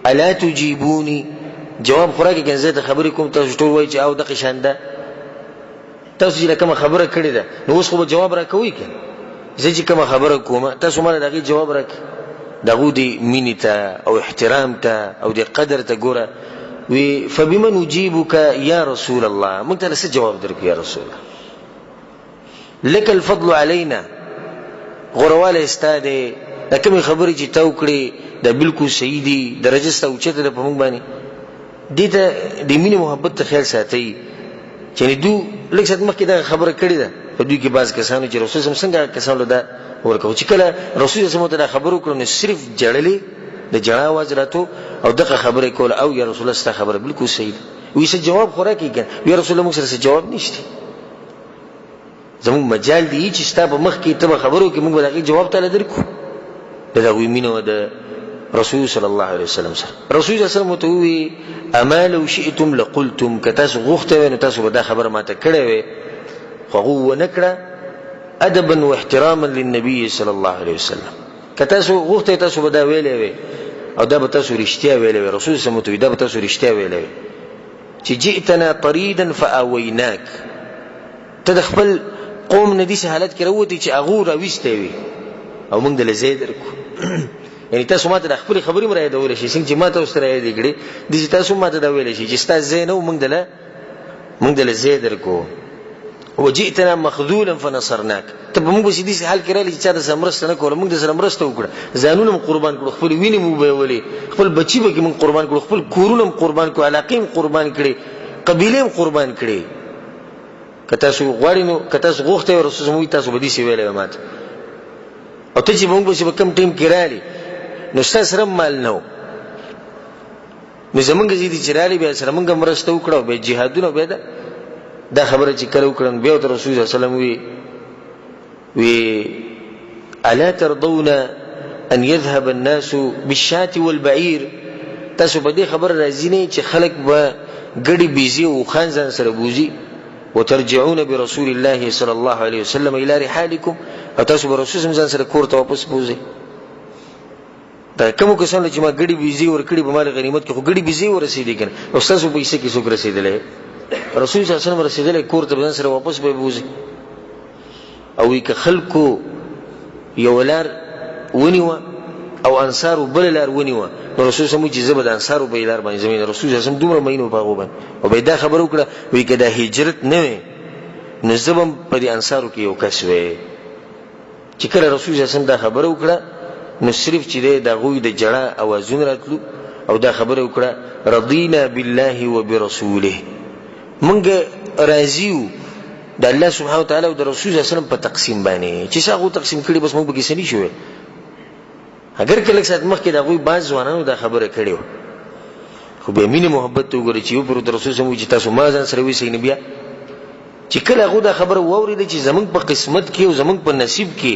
الا تجيبوني جواب خوراکي کنه زه ته خبرې کوم تاسو ټول وایي چې او دغه شان ده تاسو چې کوم خبره کړې ده نو اوس خو جواب راکوي کنه زه چې کوم خبره کوم تاسو مله دغه جواب راکړئ دغه دی مینې ته او احترام ته او د قدر ته ګوره وی فبما نجيبك يا رسول الله موږ ته څه جواب درکړو یا رسول الله لك الفضل علينا غرواله استاده دا کوم خبرې چې تا وکړې دا بالکل صحیح دي درجه ست اوچته ده په موږ باندې دې ته د مینې محبت ته خیال ساتي چې دو لکه څنګه مخکې دا خبره کړې ده په دوی کې بعض کسانو چې رسول الله څنګه کسانو له دا ورکو چې کله رسول الله ته دا خبرو کړو نو صرف جړلې د جړا आवाज راتو او دغه خبره کول او یا رسول الله ست خبره بالکل صحیح وي څه جواب خوراکي کنه یا رسول الله موږ سره جواب نشته زموږ مجال دی چې ستا په مخ کې ته خبرو کې موږ دغه جواب تعالی درکو دا وی مينو د رسول صلی الله علیه وسلم سره رسول صلی الله علیه وسلم ته وی اما لو شئتم لقلتم کتاس غوخته نو تاسو به دا خبره ماته کړې وي خو هو نکړه ادبا واحتراما للنبي صلی الله علیه وسلم کتاسو غوخته تاسو به دا ویلې وي او دا به تاسو رښتیا ویلې وي رسول صلی الله علیه وسلم دا به تاسو رښتیا ویلې وي چې جئتنا طريدا فاويناك تدخل قوم ندیس حالت کې وروتي چې اغه راويسته وي او موږ د لزید درکو یعنی تاسو ماته د خپل خبرې مرای دا ویل شي څنګه چې ماته اوس راځي دیګړي د تاسو ماته دا ویل شي چې تاسو زینو موږ د لزید درکو وجئتنا مخذولا فنصرناك ته موږ به دې حال کې راځي چې دا سمرسته نه کول موږ د سره مرسته وکړه ځانونه قربان کړو خپل وینې مو به ولي خپل بچي به موږ قربان کړو خپل کورونه قربان کړو علاقې قربان کړي قبيله قربان کړي کته سو غواړي نو کته سو غوښته رسول الله تاسو به دې سی ویلې ماته او ته چې موږ به کم ټیم کې راځي نو سره مال نو زمونږ زیدي چرالي به سره موږ مرسته وکړو به جهادونه به دا خبره چې کړو کړن به رسول الله صلی الله علیه وسلم وی الا ترضون ان يذهب الناس بالشاة والبعير تاسو به دې خبر راځي نه چې خلک به ګډي بيزي او خان ځان سره بوزي وترجعون برسول الله صلى الله عليه وسلم الى رحالكم او تاسو به رسول الله سره کور ته واپس بوزي دا کوم کسان چې ما ګډي بيزي ور کړی په مال غنیمت کې خو ګډي بيزي ورسېدي کنه او تاسو پیسې کې څوک رسیدلې رسول الله صلی الله علیه وسلم رسیدلې کور ته سره واپس به بوزي او یک خلکو یو لار ونیوه او انصار بل لار ونیوه رسول الله چې زبد انصار په لار باندې زمين رسول الله صلی دومره مینو پاغو باندې او به دا خبر وکړه وی کدا هجرت نه وي نو زبم په دي انصارو کې یو کس وي چې کله رسول الله دا خبر وکړه نو صرف چې دا غوی د جړه اوازونه راتلو او دا خبر وکړه رضینا بالله وبرسوله مونږ راضیو د الله سبحانه وتعالى او د رسول الله صلی الله علیه وسلم په تقسیم باندې چې څنګه تقسیم کړي بس موږ به کې سني شوې اگر کله سات مخ کې دا غوی باز ځوانانو دا خبره کړي خو به مینه محبت وګوري چې یو پر رسول الله صلی الله علیه وسلم چې تاسو ما ځان سره وې سینې بیا چې کله غو دا خبره ووري چې زمونږ په قسمت کې او زمونږ په نصیب کې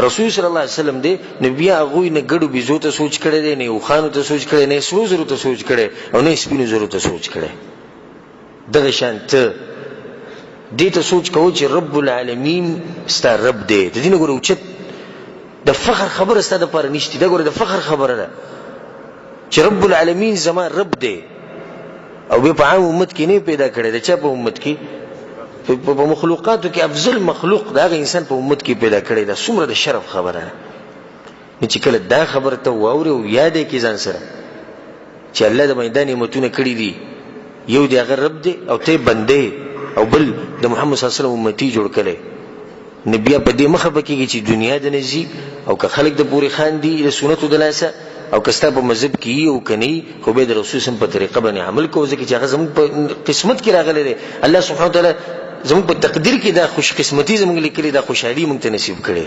رسول صلی الله علیه وسلم دې نبی هغه نه ګړو بيزو ته سوچ کړي دي نه خوانو ته سوچ کړي نه سلو زرو ته سوچ کړي او نه سپینو زرو ته سوچ کړي دغه شانت دې ته سوچ کوو چې رب العالمین ستاسو رب دې دې نه ګورو چې د فخر خبره ستاسو لپاره نشته دا ګوره د فخر خبره ده چې رب العالمین زما رب دې او به په عام امت کې نه پیدا کړي دا چې په امت کې په مخلوقاتو کې افضل مخلوق دا انسان په امت کې پیدا کړي دا څومره د شرف خبره ده چې کله دا خبره ته واوري او یادې کې ځان سره چې الله د میدان نعمتونه کړی دي یو دی هغه رب دی او ته بندې او بل د محمد صلی الله علیه وسلم امتی جوړ کړي نبی په دې مخه بکیږي چې دنیا د نزي او که خلک د پوری خان دي د سنتو د لاسه او کستا په مذهب کې او کني خو به د رسول سم په طریقه باندې عمل کوو ځکه چې هغه زموږ په قسمت کې راغلی دی الله سبحانه وتعالى زموږ په تقدیر کې دا خوش قسمتي زموږ لیکلي دا خوشحالي موږ ته نصیب کړي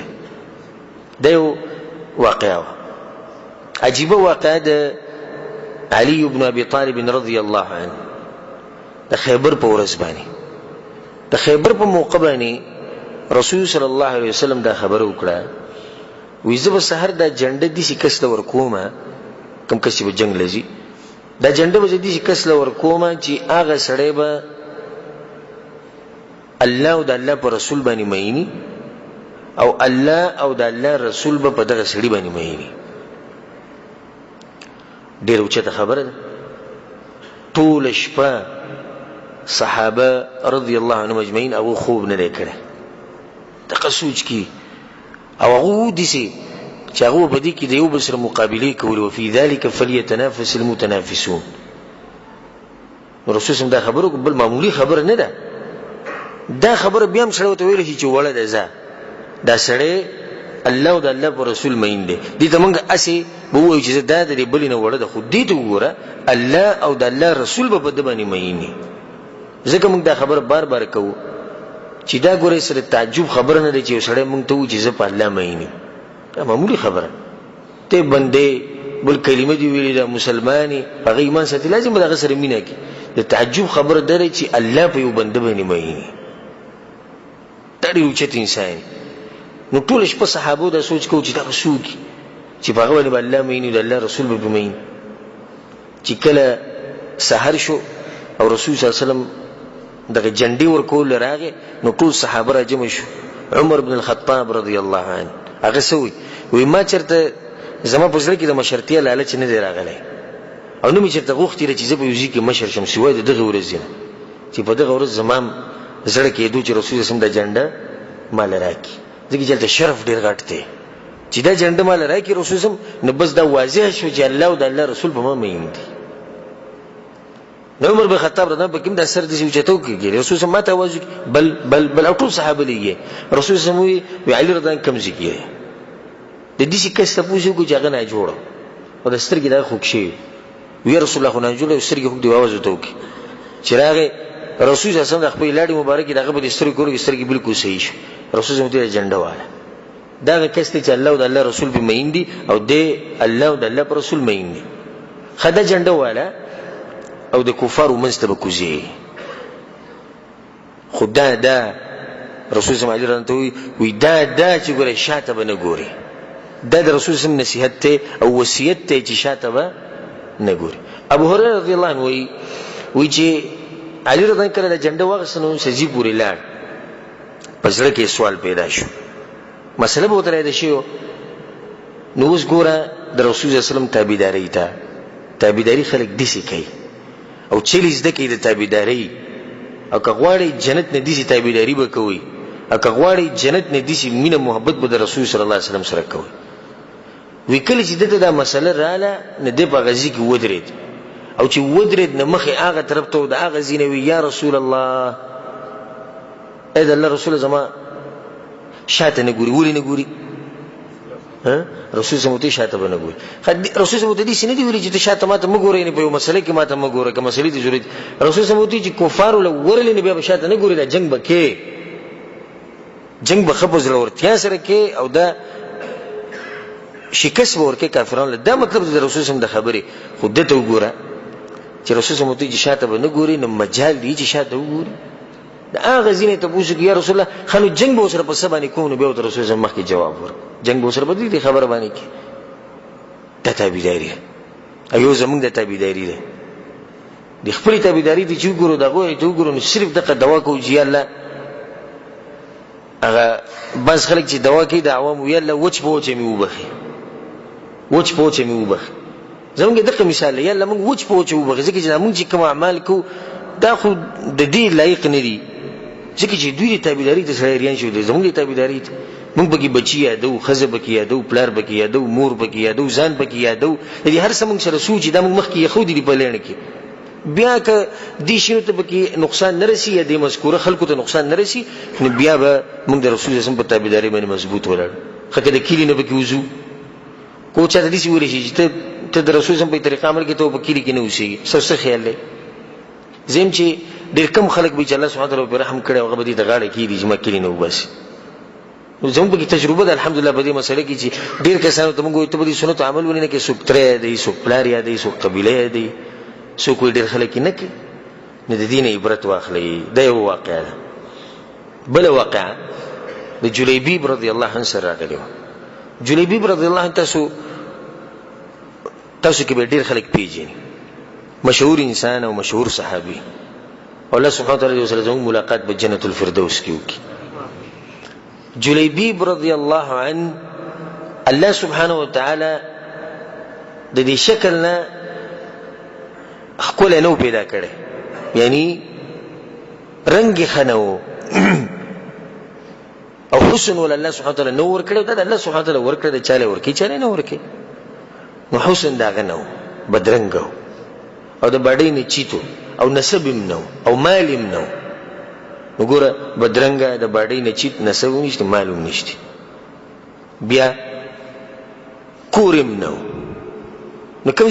دا یو واقعه عجیبه واقعه د علي بن ابي طالب رضی الله عنه د خیبر په ورځ باندې د خیبر په موقع باندې رسول صلی الله علیه وسلم دا خبر وکړه وې زه به سحر دا جنډه دي شکست ورکوما کوم کس چې جنگ لذي دا جنډه به دي شکست ورکوما چې هغه سړی به الله او د الله پر رسول باندې مېني او الله او د الله رسول به په دغه سړي باندې مېني ډېره اوچته خبره ده. ټوله شپه صحابه رضی الله عنهم اجمعین هغه خوب نه دی کړی، دغه سوچ کې او هغه ودیسي چې هغه په دې کې د یو بل سره مقابلې کولې. وفي ذلك فليتنافس المتنافسون. رسول الله دا خبره بل معمولی خبره نه ده. دا خبره بیا هم سره وته ویل شي چې وړه ده ځه دا سړی الله او د الله په رسول مین دی. دې ته موږ اسې به ووایو چې دا د دې بلې نه وړه ده، خو دې ته وګوره الله او د الله رسول به په ده باندې مین دي. ځکه موږ دا خبره بار بار کوو چې دا ګورې سره تعجب خبره نه ده چې یو سړی موږ ته وایي چې زه په الله مین یم. دا معمولی خبره. ته بندې بل کلمه دی ویلې ده مسلمانې هغه ایمان ساتي، لازم به دغه سره مینه کړي. د تعجب خبره ده چې الله په یو بنده باندې مین دی. دا ډېر اوچت انسان. نو ټول شپه صحابو دا سوچ کوو چې دا څوک چې په هغه باندې به الله مین وي، د الله رسول به مین. چې کله سحر شو او رسول صلی الله علیه وسلم دغه جنډې ورکول راغې، نو ټول صحابه را جمع شو. عمر بن الخطاب رضی الله عنه هغه څه وایي ما چېرته زما په زړه کې د مشرتیا لالچ نه دی راغلی او نه مې چېرته غوښتي چې زه په یو ځای کې مشر شم سوای د دغه ورځې نه چې په دغه ورځ زما زړه کېدو چې رسول صلی الله علیه وسلم دا جنډه مال راکړي. ځکه چې هلته شرف ډېر غټ دی چې دا جنډه مال راکړي رسول صلی الله علیه وسلم، نو بس دا واضح شو چې الله او د الله رسول په ما مین دي. نو عمر بن خطاب رضی الله عنه دا سر دې اوچتو کېږي. رسول صلی الله علیه وسلم ماته आवाज بل او ټول صحابه لګي. رسول صلی الله علیه وسلم وی علي رضی الله عنه کم ذکر د دې څه کس ته پوښتنه کوي چې هغه نه جوړه او د سترګې دا خوښ شي. وی رسول الله نه جوړه سترګې خوښ دی आवाज وته وکي. چراغ رسول صلی الله علیه وسلم خپل لاړې مبارک دغه په سترګې کورې سترګې بالکل صحیح شو. رسول صلی الله علیه وسلم جنډه واله دا کس ته چې الله او د الله رسول په مین دي او د الله او د الله پر رسول مین دي. خدا جنډه واله او د کفار ومنځ ته بکوزي. خدا دا رسول صلی الله علیه وسلم وی دا چې ګوره شاته به نه ګوري. دا د رسول صلی الله علیه وسلم نصیحت ته او وصیت ته چې شاته به نه ګوري. ابو هريره رضی الله عنه وی چې علي رضی الله عنه کله د جنډه واغستنو سجی پورې لاړ، پس زړه کې سوال پیدا شو، مسله به وته راځي شو. نو اوس ګوره د رسول صلی الله علیه وسلم تابعداري خلک دسی کوي او چلی زده کوي د تابعداري. او که غواړي جنت نه دسی تابعداري به کوي، او که غواړي جنت نه دسی مینه محبت به د رسول صلی الله علیه وسلم سره کوي. وی کله چې دته دا مسله رااله نه د په غزي کې ودرېد او چې ودرېد نه مخې هغه طرف ته د هغه زینوي یا رسول الله اې د الله رسول زما شاته نه ګوري. ولې نه ګوري؟ رسول سموتی شاته به نه ګوري. رسول سموتی دې سینې دی ویلي چې ته شاته ماته مه ګورې، نه په یو مسله کې ماته مه ګوره که مسلې ته ضرورت. رسول سموتی چې کفارو له ورلې نه بیا به شاته نه ګوري، دا جنګ به کې جنګ به ښه په زړورتیا سره کې او دا شکست به ورکې کافرانو له. دا مطلب د رسول سم د خبرې. خو دته وګوره چې رسول سموتی چې شاته به نه ګوري نو مجال دی چې شاته وګوري. دا هغه ځینې ته پوښتنه کوي یا رسول الله خلک جنګ به ورسره په څه باندې کوو؟ نو بیا ورته رسول الله مخکې جواب ورکړي جنګ به ورسره په دې خبره باندې کوي. دا تابعداري او یو زموږ د تابعداري ده. د خپلې تابعداري ته چې وګورو دغه ته وګورو نو صرف دغه دوا کوو چې الله هغه بس خلک چې دوا کوي د عوامو یاله وچ په وچ مې وبخي وچ په وچ مې وبخي. زموږ دغه مثال یاله موږ وچ په وچ وبخي ځکه چې موږ چې کوم اعمال کوو دا خو د دې لایق نه دي ځکه چې دوی د تابعداري ته سره ریان شو دي. زموږ د تابعداري ته موږ بګي بچي یادو، خزه بګي یادو، پلار بګي یادو، مور بګي یادو، ځان بګي یادو. دې هر څه موږ سره سوچ دا موږ مخکې خو دې په لړ کې بیا که دې شنو ته بګي نقصان نه رسی یا دې مذکوره خلکو ته نقصان نه رسی نو بیا به موږ د رسول الله صلی الله علیه وسلم په تابعداري باندې مضبوط ولاړ. خکه د کلی نه بګي وځو کو چا دې سی ورې شي ته د رسول الله په طریقه عمل کې ته په کلی کې نه اوسېږي. څه خیال دی زم چې ډېر کم خلک به چې الله سبحانه وتعالی په رحم کړي هغه به دې د غاړه کې دي چې ما کلی نه وباسي. نو زموږ په تجربه ده الحمدلله په دې مسله کې چې ډېر کسانو ته موږ وایو ته به دې سنت عمل ولې نه کوې، څوک تره دی، څوک پلار یا دی، څوک قبیله دی، څوک ډېر خلک نه کوي. نو د دې نه عبرت واخلئ. دا یو واقعه ده. بله واقعه د جلیبیب رضی الله عنه سره راغلې وه. جلیبیب رضی الله عنه تاسو کې به ډېر خلک پیژني، مشهور انسان او مشهور صحابي. الله سبحانه وتعالی سره زموږ ملاقات په جنت الفردوس کې وکړي. جلیبیب رضی الله عنه الله سبحانه وتعالی د دې شکل نه خپل نو پیدا کړي، یعنی رنگ خنو او حسن ول الله سبحانه وتعالى نور کړو، دا الله سبحانه وتعالى ور کړی، چاله ور کی چاله نه ور کی. نو حسن دا غنو بدرنګو او د باډې نه چیتو او نسب نو او مال نو. وګوره بدرنګه د باډې نه چیت نسب نشته معلوم نشته، بیا کورم نو. نو کوم